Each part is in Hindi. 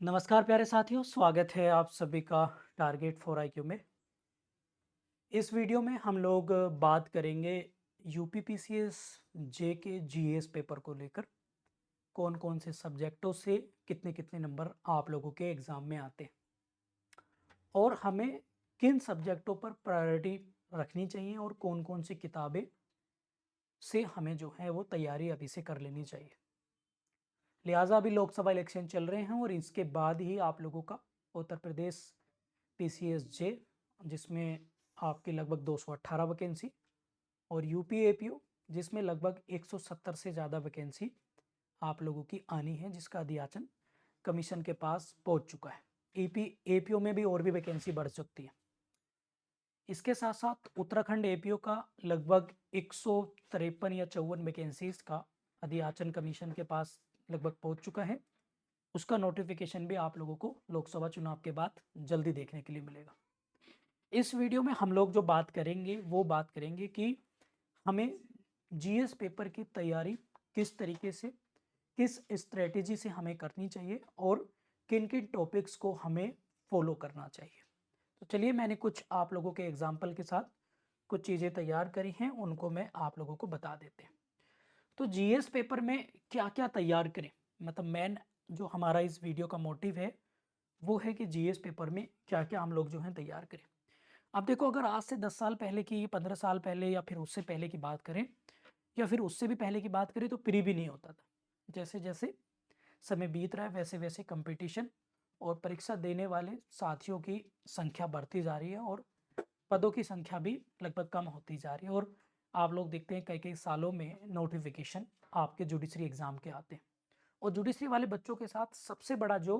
नमस्कार प्यारे साथियों, स्वागत है आप सभी का टारगेट फॉर आईक्यू में। इस वीडियो में हम लोग बात करेंगे यूपीपीसीएस जे के जीएस पेपर को लेकर। कौन कौन से सब्जेक्टों से कितने कितने नंबर आप लोगों के एग्ज़ाम में आते हैं और हमें किन सब्जेक्टों पर प्रायोरिटी रखनी चाहिए और कौन कौन सी किताबें से हमें जो है वो तैयारी अभी से कर लेनी चाहिए। लिहाजा अभी लोकसभा इलेक्शन चल रहे हैं और इसके बाद ही आप लोगों का उत्तर प्रदेश पीसीएस जे, जिसमें आपकी लगभग 218 वैकेंसी, और यूपी एपीओ जिसमें लगभग 170 से ज़्यादा वैकेंसी आप लोगों की आनी है, जिसका अध्याचन कमीशन के पास पहुंच चुका है। ईपी एपीओ में भी और भी वैकेंसी बढ़ सकती है। इसके साथ साथ उत्तराखंड एपीओ का लगभग 153 या 54 वैकेंसीज का अध्याचन कमीशन के पास लगभग पहुंच चुका है। उसका नोटिफिकेशन भी आप लोगों को लोकसभा चुनाव के बाद जल्दी देखने के लिए मिलेगा। इस वीडियो में हम लोग जो बात करेंगे वो बात करेंगे कि हमें जीएस पेपर की तैयारी किस तरीके से, किस स्ट्रेटेजी से हमें करनी चाहिए और किन किन टॉपिक्स को हमें फॉलो करना चाहिए। तो चलिए, मैंने कुछ आप लोगों के एग्जाम्पल के साथ कुछ चीज़ें तैयार करी हैं, उनको मैं आप लोगों को बता देते हैं। तो जीएस पेपर में क्या क्या तैयार करें, मतलब मेन जो हमारा इस वीडियो का मोटिव है वो है कि जीएस पेपर में क्या क्या हम लोग जो है तैयार करें। अब देखो, अगर आज से 10 साल पहले की, 15 साल पहले या फिर उससे पहले की बात करें या फिर उससे भी पहले की बात करें तो प्री भी नहीं होता था। जैसे जैसे समय बीत रहा है वैसे वैसे कंपटीशन और परीक्षा देने वाले साथियों की संख्या बढ़ती जा रही है और पदों की संख्या भी लगभग कम होती जा रही है। और आप लोग देखते हैं कई कई सालों में नोटिफिकेशन आपके जुडिशरी एग्ज़ाम के आते हैं। और जुडिशरी वाले बच्चों के साथ सबसे बड़ा जो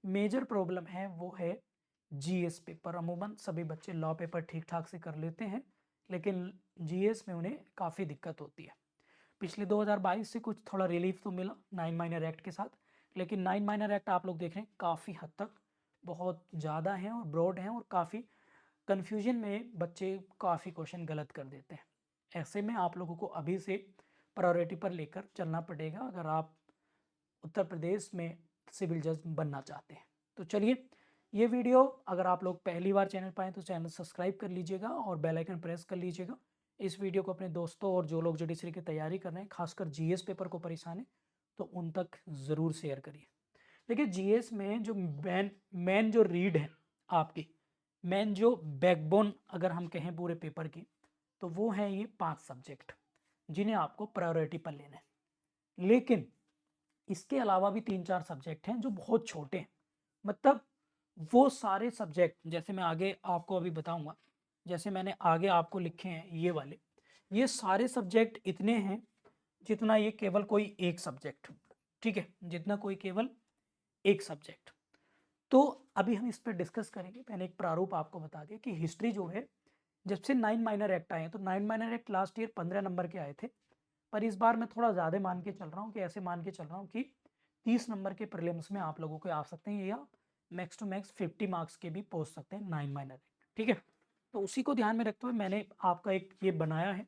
मेजर प्रॉब्लम है वो है जीएस पेपर। अमूमन सभी बच्चे लॉ पेपर ठीक ठाक से कर लेते हैं, लेकिन जीएस में उन्हें काफ़ी दिक्कत होती है। पिछले 2022 से कुछ थोड़ा रिलीफ तो मिला 9 माइनर एक्ट के साथ, लेकिन 9 माइनर एक्ट आप लोग देख रहे हैं काफ़ी हद तक बहुत ज़्यादा हैं और ब्रॉड हैं और काफ़ी कन्फ्यूजन में बच्चे काफ़ी क्वेश्चन गलत कर देते हैं। ऐसे में आप लोगों को अभी से प्रायोरिटी पर लेकर चलना पड़ेगा अगर आप उत्तर प्रदेश में सिविल जज बनना चाहते हैं। तो चलिए, ये वीडियो अगर आप लोग पहली बार चैनल पाएँ तो चैनल सब्सक्राइब कर लीजिएगा और बेल आइकन प्रेस कर लीजिएगा। इस वीडियो को अपने दोस्तों और जो लोग जुडिशरी की तैयारी कर रहे हैं, खासकर जीएस पेपर को परेशान है, तो उन तक ज़रूर शेयर करिए। देखिए, जीएस में जो मेन मेन जो रीड है आपकी, मेन जो बैकबोन अगर हम कहें पूरे पेपर की, तो वो है ये 5 सब्जेक्ट जिन्हें आपको प्रायोरिटी पर लेना है। लेकिन इसके अलावा भी 3-4 सब्जेक्ट हैं जो बहुत छोटे हैं। मतलब वो सारे सब्जेक्ट, जैसे मैं आगे आपको अभी बताऊँगा, जैसे मैंने आगे आपको लिखे हैं ये वाले, ये सारे सब्जेक्ट इतने हैं जितना ये केवल कोई एक सब्जेक्ट, ठीक है? जितना कोई केवल एक सब्जेक्ट। तो अभी हम इस पे डिस्कस करेंगे। मैंने एक प्रारूप आपको बता दिया कि हिस्ट्री जो है, जब से 9 माइनर एक्ट आए हैं, तो 9 minor act last year 15 number के आए थे। पर इस बार मैं थोड़ा ज़्यादा मान के चल रहा हूँ कि ऐसे मान के चल रहा हूँ कि 30 नंबर के प्रीलिम्स में आप लोगों को आ सकते हैं या मैक्स टू मैक्स 50 मार्क्स के भी पहुँच सकते हैं 9 माइनर एक्ट, ठीक है? तो उसी को ध्यान में रखते हुए मैंने आपका एक ये बनाया है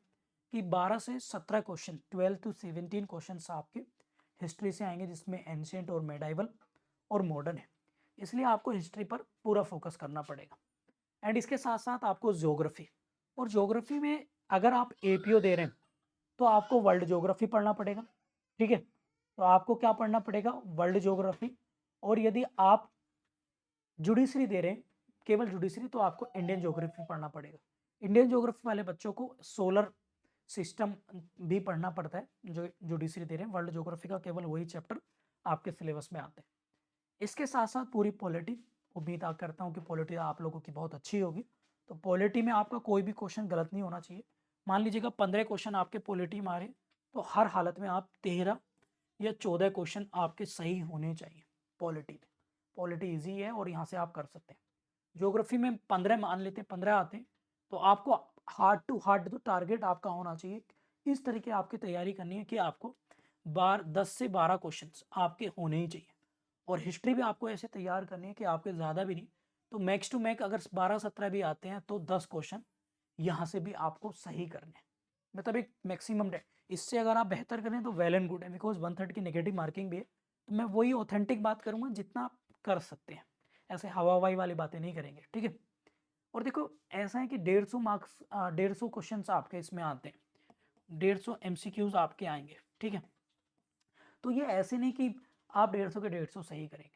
कि 12 से 17 क्वेश्चन, 12 टू 17 क्वेश्चंस आपके हिस्ट्री से आएंगे, जिसमें एंशिएंट और मेडाइवल और मॉडर्न है। इसलिए आपको हिस्ट्री पर पूरा फोकस करना पड़ेगा। एंड इसके साथ साथ आपको ज्योग्राफी, और ज्योग्राफी में अगर आप एपीओ दे रहे हैं तो आपको वर्ल्ड ज्योग्राफी पढ़ना पड़ेगा, ठीक है? तो आपको क्या पढ़ना पड़ेगा? World geography. और यदि आप जुडिशरी दे रहे हैं, केवल जुडिशरी, तो आपको इंडियन ज्योग्राफी पढ़ना पड़ेगा। इंडियन ज्योग्राफी वाले बच्चों को सोलर सिस्टम भी पढ़ना पड़ता है जो जुडिशरी दे रहे हैं। वर्ल्ड ज्योग्राफी का केवल वही चैप्टर आपके सिलेबस में आते हैं। इसके साथ साथ पूरी पॉलिटी, उम्मीद करता हूँ कि पॉलिटी आप लोगों की बहुत अच्छी होगी। तो पॉलिटी में आपका कोई भी क्वेश्चन गलत नहीं होना चाहिए। मान लीजिएगा 15 क्वेश्चन आपके पॉलिटी में आ रहे हैं, तो हर हालत में आप 13 या 14 क्वेश्चन आपके सही होने चाहिए पॉलिटी में। पॉलिटी ईजी है और यहाँ से आप कर सकते हैं। ज्योग्राफी में 15 मान लेते हैं, 15 आते हैं, तो आपको हार्ड टू हार्ड तो टारगेट आपका होना चाहिए। इस तरीके आपकी तैयारी करनी है कि आपको 10 से 12 क्वेश्चन आपके होने ही चाहिए। और हिस्ट्री भी आपको ऐसे तैयार करनी है कि आपके ज़्यादा भी नहीं, तो मैक्स टू मैक्स अगर 12-17 भी आते हैं तो 10 क्वेश्चन यहाँ से भी आपको सही करने हैं। मतलब एक मैक्सिमम डे, इससे अगर आप बेहतर करें तो वेल एंड गुड है, बिकॉज 1/3 की नेगेटिव मार्किंग भी है। तो मैं वही ऑथेंटिक बात करूँगा, जितना कर सकते हैं, ऐसे हवा हवाई वाली बातें नहीं करेंगे, ठीक है। और देखो ऐसा है कि 150 मार्क्स 150 क्वेश्चन आपके इसमें आते हैं, 150 एमसीक्यूज आपके आएंगे, ठीक है। तो ये ऐसे नहीं कि आप 150 के 150 सही करेंगे।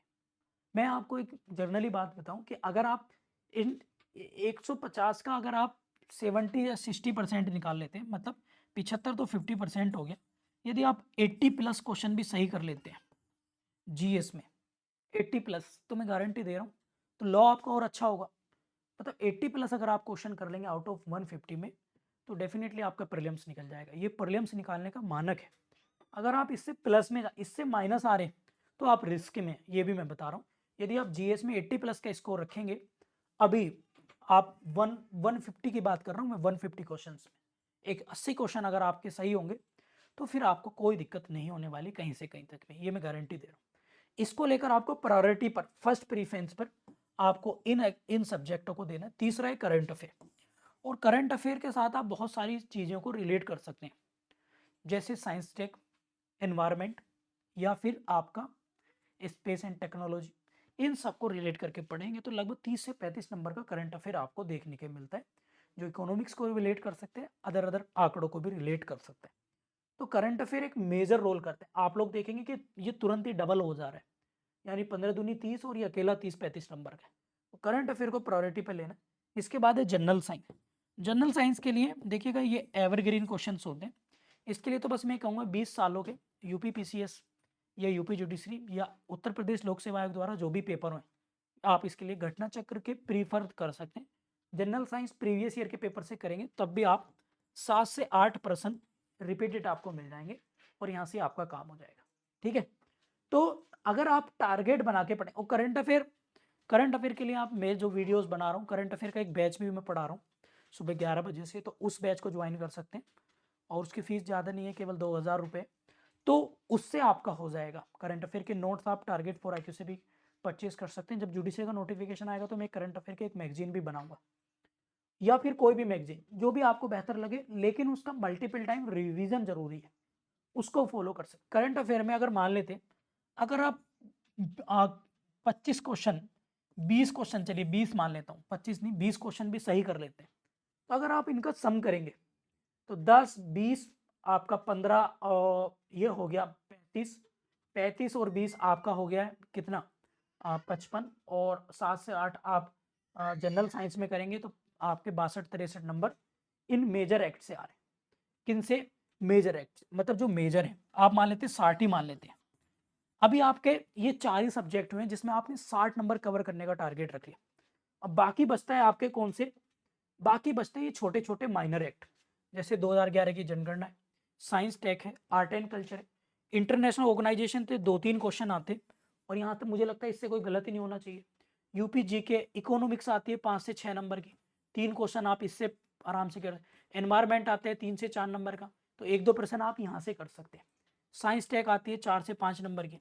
मैं आपको एक जनरली बात बताऊं कि अगर आप इन 150 का अगर आप 70 या 60% निकाल लेते हैं, मतलब 75 तो 50% हो गया। यदि आप 80 प्लस क्वेश्चन भी सही कर लेते हैं जीएस में, 80 प्लस, तो मैं गारंटी दे रहा हूँ तो लॉ आपका और अच्छा होगा। मतलब 80 प्लस अगर आप क्वेश्चन कर लेंगे आउट ऑफ 150 में, तो डेफिनेटली आपका प्रीलिम्स निकल जाएगा। ये प्रीलिम्स निकालने का मानक है। अगर आप इससे प्लस में इससे माइनस आ रहे हैं तो आप रिस्क में, ये भी मैं बता रहा हूँ। यदि आप जीएस में 80 प्लस का स्कोर रखेंगे, अभी आप 150 की बात कर रहा हूँ मैं, 150 क्वेश्चन में एक 80 क्वेश्चन अगर आपके सही होंगे तो फिर आपको कोई दिक्कत नहीं होने वाली कहीं से कहीं तक में, ये मैं गारंटी दे रहा हूँ। इसको लेकर आपको प्रायोरिटी पर, फर्स्ट प्रीफरेंस पर आपको इन सब्जेक्टों को देना है। तीसरा है करंट अफेयर, और करंट अफेयर के साथ आप बहुत सारी चीज़ों को रिलेट कर सकते हैं, जैसे साइंस टेक, एनवायरमेंट, या फिर आपका स्पेस एंड टेक्नोलॉजी। इन सबको रिलेट करके पढ़ेंगे तो लगभग 30 से 35 नंबर का करंट अफेयर आपको देखने के मिलता है, जो इकोनॉमिक्स को भी रिलेट कर सकते हैं, अदर अदर आंकड़ों को भी रिलेट कर सकते हैं। तो करंट अफेयर एक मेजर रोल करते हैं। आप लोग देखेंगे कि ये तुरंत ही डबल हो जा रहा है, यानी 15 दूनी 30 और ये अकेला 30-35 नंबर का है। तो करंट अफेयर को प्रायोरिटी पे लेना। इसके बाद है जनरल साइंस। जनरल साइंस के लिए देखिएगा ये एवरग्रीन क्वेश्चंस होते हैं। इसके लिए तो बस मैं कहूँगा 20 सालों के यूपी पीसीएस या यूपी जुडिशरी या उत्तर प्रदेश लोक सेवा आयोग द्वारा जो भी पेपर हो, आप इसके लिए घटना चक्र के प्रीफर कर सकते हैं। जनरल साइंस प्रीवियस ईयर के पेपर से करेंगे तब भी आप 7 से 8% रिपीटेड आपको मिल जाएंगे और यहाँ से आपका काम हो जाएगा, ठीक है। तो अगर आप टारगेट बना के पढ़ें, और करंट अफेयर के लिए आप, मैं जो वीडियोस बना रहा हूँ करंट अफेयर का एक बैच भी मैं पढ़ा रहा हूँ सुबह 11 बजे से, तो उस बैच को ज्वाइन कर सकते हैं। और उसकी फीस ज़्यादा नहीं है, केवल 2000 रुपये। तो उससे आपका हो जाएगा। करंट अफेयर के नोट्स आप टारगेट फॉर IQ से भी परचेज कर सकते हैं। जब जुडिशरी का नोटिफिकेशन आएगा तो मैं करंट अफेयर के एक मैगजीन भी बनाऊंगा, या फिर कोई भी मैगजीन जो भी आपको बेहतर लगे, लेकिन उसका मल्टीपल टाइम रिवीजन जरूरी है, उसको फॉलो कर सकते। करंट अफेयर में अगर मान लेते, अगर आप 25 क्वेश्चन, 20 क्वेश्चन, चलिए 20 मान लेता हूँ, 25 नहीं 20 क्वेश्चन भी सही कर लेते हैं, तो अगर आप इनका सम करेंगे तो 10 20 आपका 15 और ये हो गया 35, 35 और 20 आपका हो गया है कितना, 55, और 7 से 8 आप जनरल साइंस में करेंगे तो आपके 62-63 नंबर इन मेजर एक्ट से आ रहे हैं। किन से? मेजर एक्ट, मतलब जो मेजर है आप मान लेते हैं 60 ही मान लेते हैं। अभी आपके ये 4 ही सब्जेक्ट हुए जिसमें आपने 60 नंबर कवर करने का टारगेट रख लिया। अब बाकी बचता है आपके कौन से, बाकी बचते हैं ये छोटे छोटे माइनर एक्ट, जैसे 2011 की जनगणना है, साइंस टेक है, आर्ट एंड कल्चर है, इंटरनेशनल ऑर्गेनाइजेशन थे, 2-3 क्वेश्चन आते, और यहाँ तक मुझे लगता है इससे कोई गलत ही नहीं होना चाहिए। यूपी जी के इकोनॉमिक्स आती है 5 से 6 नंबर की, 3 क्वेश्चन आप इससे आराम से कर। एनवायरमेंट आते हैं 3 से 4 नंबर का, तो 1-2 प्रश्न आप यहाँ से कर सकते हैं। साइंस टेक आती है 4 से 5 नंबर की,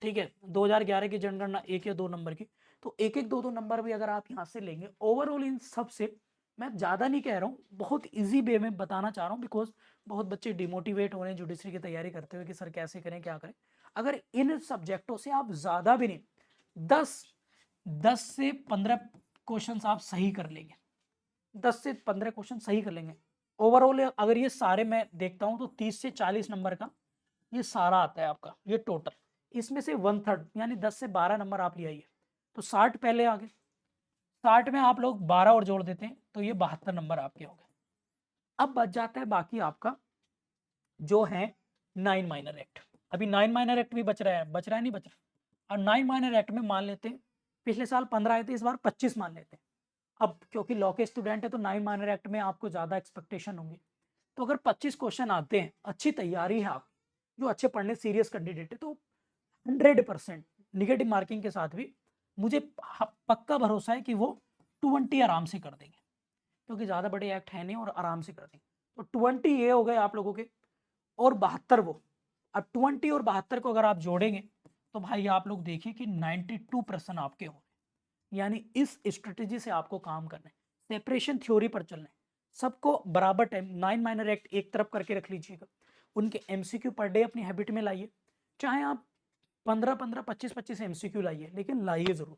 ठीक है। 2011 की जनगणना 1 या 2 नंबर की, तो 1-1 2-2 नंबर भी अगर आप यहाँ से लेंगे, ओवरऑल इन सब से मैं ज़्यादा नहीं कह रहा हूँ, बहुत इजी वे में बताना चाह रहा हूँ, बिकॉज बहुत बच्चे डिमोटिवेट हो रहे हैं जुडिशरी की तैयारी करते हुए कि सर कैसे करें क्या करें। अगर इन सब्जेक्टों से आप ज़्यादा भी नहीं, 10 से 15 क्वेश्चन आप सही कर लेंगे, 10 से 15 क्वेश्चन सही कर लेंगे ओवरऑल, अगर ये सारे मैं देखता हूँ तो 30 से 40 नंबर का ये सारा आता है आपका, ये टोटल। इसमें से 1/3 यानी 10 से 12 नंबर आप ले आइए, तो 60 पहले आ गए, 60 में आप लोग 12 और जोड़ देते हैं तो ये 72 नंबर आपके हो गए। अब बच जाता है बाकी आपका जो है 9 माइनर एक्ट। अभी 9 माइनर एक्ट भी बच रहा है नहीं बच रहा। और 9 माइनर एक्ट में मान लेते हैं पिछले साल 15 आए थे, इस बार 25 मान लेते हैं। अब क्योंकि लॉ के स्टूडेंट है तो 9 माइनर एक्ट में आपको ज़्यादा एक्सपेक्टेशन होंगी, तो अगर 25 क्वेश्चन आते हैं, अच्छी तैयारी है आप, जो अच्छे पढ़ने सीरियस कैंडिडेट है, तो 100% निगेटिव मार्किंग के साथ भी मुझे पक्का भरोसा है कि वो 20 आराम से कर देंगे, क्योंकि ज़्यादा बड़े एक्ट है नहीं और आराम से कर देंगे। तो 20 ये हो गए आप लोगों के, और 72 वो। अब 20 और 72 को अगर आप जोड़ेंगे तो भाई आप लोग देखिए कि 92% आपके हो रहे हैं। यानी इस स्ट्रेटेजी से आपको काम करना है, सेपरेशन थ्योरी पर चलना है, सबको बराबर टाइम। 9 माइनर एक्ट एक तरफ करके रख लीजिएगा, उनके MCQ पर डे अपनी हैबिट में लाइए, चाहे आप 15-15, 25-25 एमसीक्यू लाइए, लेकिन लाइए ज़रूर।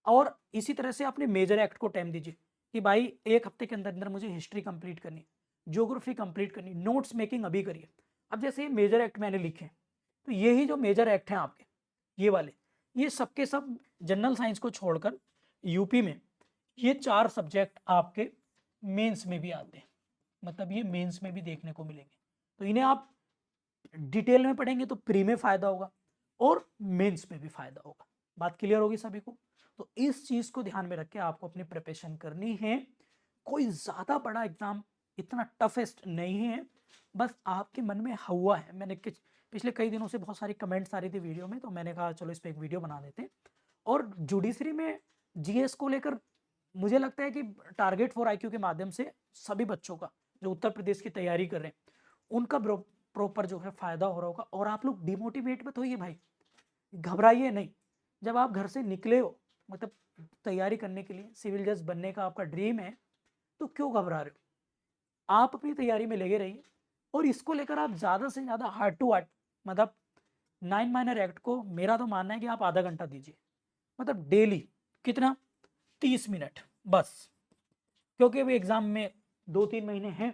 और इसी तरह से अपने मेजर एक्ट को टाइम दीजिए कि भाई 1 हफ्ते के अंदर-अंदर मुझे हिस्ट्री कंप्लीट करनी है, ज्योग्राफी कंप्लीट करनी है, नोट्स मेकिंग अभी करिए। अब जैसे ये मेजर एक्ट मैंने लिखे हैं, तो यही जो मेजर एक्ट हैं आपके, ये वाले, ये सब के सब जनरल साइंस को छोड़कर यूपी में ये 4 सब्जेक्ट आपके मेंस में भी आते हैं। मतलब ये मेंस में भी देखने को मिलेंगे। तो इन्हें आप डिटेल में पढ़ेंगे तो प्री में फ़ायदा होगा और मेंस में भी फ़ायदा होगा। बात क्लियर होगी सभी को? तो इस चीज़ को ध्यान में रख के आपको अपनी प्रिपरेशन करनी है। कोई ज़्यादा बड़ा एग्ज़ाम इतना टफेस्ट नहीं है, बस आपके मन में हुआ है। मैंने पिछले कई दिनों से बहुत सारी कमेंट्स आ रही थी वीडियो में, तो मैंने कहा चलो इस पे एक वीडियो बना देते हैं। और जुडिशरी में जीएस को लेकर मुझे लगता है कि टारगेट फॉर आईक्यू के माध्यम से सभी बच्चों का, जो उत्तर प्रदेश की तैयारी कर रहे हैं, उनका प्रॉपर जो है फायदा हो रहा होगा। और आप लोग डिमोटिवेट मत होइए भाई, घबराइए नहीं। जब आप घर से निकले हो, मतलब तैयारी करने के लिए, सिविल जज बनने का आपका ड्रीम है, तो क्यों घबरा रहे हो? आप अपनी तैयारी में लगे रहिए और इसको लेकर आप ज़्यादा से ज़्यादा हार्ट टू हार्ट, मतलब 9 माइनर एक्ट को मेरा तो मानना है कि आप आधा घंटा दीजिए, मतलब डेली। कितना? 30 मिनट बस, क्योंकि अभी एग्जाम में 2-3 महीने हैं।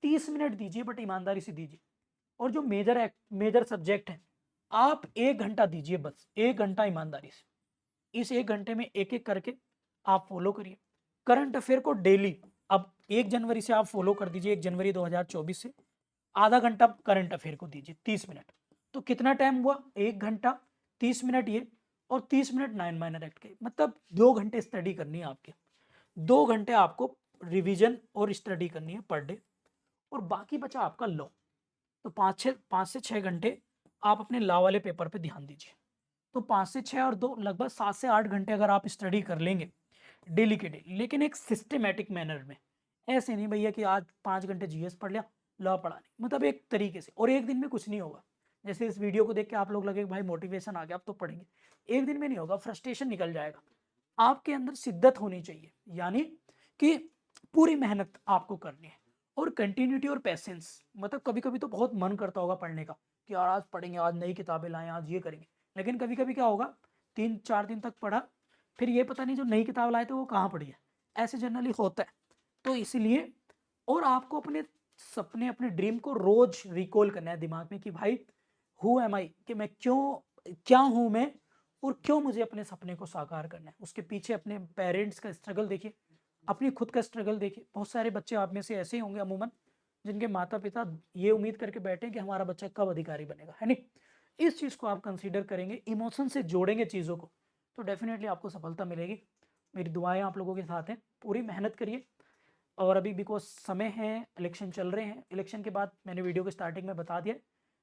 30 मिनट दीजिए, बट ईमानदारी से दीजिए। और जो मेजर सब्जेक्ट हैं, आप 1 घंटा दीजिए, बस 1 घंटा ईमानदारी से। इस 1 घंटे में एक एक करके आप फॉलो करिए करंट अफेयर को डेली। अब 1 जनवरी से आप फॉलो कर दीजिए, 1 जनवरी 2024 से आधा घंटा करंट अफेयर को दीजिए, 30 मिनट। तो कितना टाइम हुआ? 1 घंटा, 30 मिनट ये, और 30 मिनट 9 माइनर एक्ट के, मतलब 2 घंटे स्टडी करनी है आपके। 2 घंटे आपको रिवीजन और स्टडी करनी है पर डे, और बाकी बचा आपका लॉ। तो 5 से 6 घंटे आप अपने लॉ वाले पेपर पे ध्यान दीजिए। तो 5 से 6 और 2, लगभग 7 से 8 घंटे अगर आप स्टडी कर लेंगे डेली के डेली, लेकिन एक सिस्टमेटिक मैनर में। ऐसे नहीं भैया कि आज 5 घंटे जीएस पढ़ लिया, लॉ पढ़ा नहीं, मतलब एक तरीके से। और एक दिन में कुछ नहीं होगा। जैसे इस वीडियो को देख के आप लोग लगे भाई मोटिवेशन आ गया, अब तो पढ़ेंगे, एक दिन में नहीं होगा, फ्रस्ट्रेशन निकल जाएगा। आपके अंदर शिद्दत होनी चाहिए, यानी कि पूरी मेहनत आपको करनी है, और कंटिन्यूटी और पेशेंस। मतलब कभी कभी तो बहुत मन करता होगा पढ़ने का कि यार आज पढ़ेंगे, आज नई किताबें लाएं, आज ये करेंगे। लेकिन कभी कभी क्या होगा, 3-4 दिन तक पढ़ा, फिर ये पता नहीं जो नई किताब लाए थे वो कहाँ पड़ी है। ऐसे जनरली होता है। तो इसीलिए, और आपको अपने सपने, अपने ड्रीम को रोज रिकॉल करना है दिमाग में कि भाई हु एम आई, कि मैं क्यों, क्या हूं मैं, और क्यों मुझे अपने सपने को साकार करना है। उसके पीछे अपने पेरेंट्स का स्ट्रगल देखिए, अपनी खुद का स्ट्रगल देखिए। बहुत सारे बच्चे आप में से ऐसे ही होंगे अमूमन, जिनके माता पिता ये उम्मीद करके बैठे हैं कि हमारा बच्चा कब अधिकारी बनेगा, है नहीं। इस चीज़ को आप कंसीडर करेंगे, इमोशन से जोड़ेंगे चीज़ों को, तो डेफिनेटली आपको सफलता मिलेगी। मेरी दुआएं आप लोगों के साथ हैं, पूरी मेहनत करिए। और अभी बिकॉज समय है, इलेक्शन चल रहे हैं, इलेक्शन के बाद मैंने वीडियो के स्टार्टिंग में बता दिया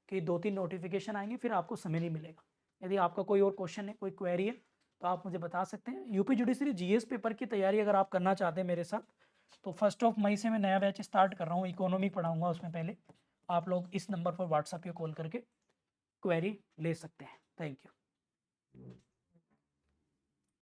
कि 2-3 नोटिफिकेशन आएंगे, फिर आपको समय नहीं मिलेगा। यदि आपका कोई और क्वेश्चन है, कोई क्वेरी है, तो आप मुझे बता सकते हैं। यूपी जुडिशरी जीएस पेपर की तैयारी अगर आप करना चाहते हैं मेरे साथ, तो 1 मई से मैं नया बैच स्टार्ट कर रहा हूँ, इकोनॉमी पढ़ाऊंगा उसमें। पहले आप लोग इस नंबर पर व्हाट्सएप पे कॉल करके क्वेरी ले सकते हैं। Thank you.